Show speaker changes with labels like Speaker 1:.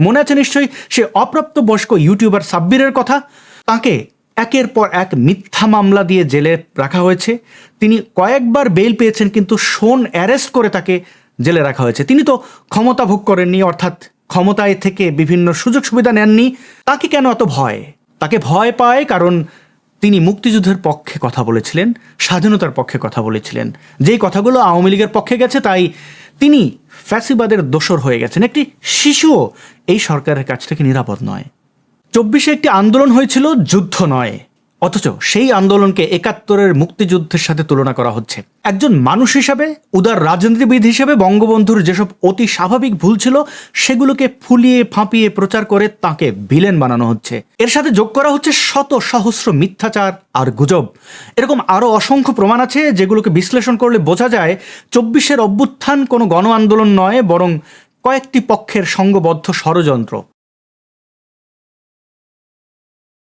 Speaker 1: মনে আছে নিশ্চয়ই সে অপ্রাপ্তবয়স্ক ইউটিউবার সাব্বিরের কথা। তাকে একের পর এক মিথ্যা মামলা দিয়ে জেলে রাখা হয়েছে। তিনি কয়েকবার বেল পেয়েছেন, কিন্তু শোন অ্যারেস্ট করে তাকে জেলে রাখা হয়েছে। তিনি তো ক্ষমতা ভোগ করেননি, অর্থাৎ ক্ষমতায় থেকে বিভিন্ন সুযোগ সুবিধা নেননি। তাকে কেন এত ভয়? তাকে ভয় পায় কারণ তিনি মুক্তিযুদ্ধের পক্ষে কথা বলেছিলেন, স্বাধীনতার পক্ষে কথা বলেছিলেন। যেই কথাগুলো আওয়ামী লীগের পক্ষে গেছে, তাই তিনি ফ্যাসিবাদের দোসর হয়ে গেছেন। একটি শিশুও এই সরকারের কাছ থেকে নিরাপদ নয়। 24-এ একটি আন্দোলন হয়েছিল, যুদ্ধ নয়, অথচ সেই আন্দোলনকে 71-এর মুক্তিযুদ্ধের সাথে তুলনা করা হচ্ছে। একজন মানুষ হিসাবে, উদার রাজনীতিবিদ হিসেবে বঙ্গবন্ধুর যেসব অতি স্বাভাবিক ভুল ছিল সেগুলোকে ফুলিয়ে ফাঁপিয়ে প্রচার করে তাকে ভিলেন বানানো হচ্ছে। এর সাথে যোগ করা হচ্ছে শত সহস্র মিথ্যাচার আর গুজব। এরকম আরও অসংখ্য প্রমাণ আছে যেগুলোকে বিশ্লেষণ করলে বোঝা যায় 24-এর অভ্যুত্থান কোনো গণ আন্দোলন নয়, বরং কয়েকটি পক্ষের সংঘবদ্ধ ষড়যন্ত্র।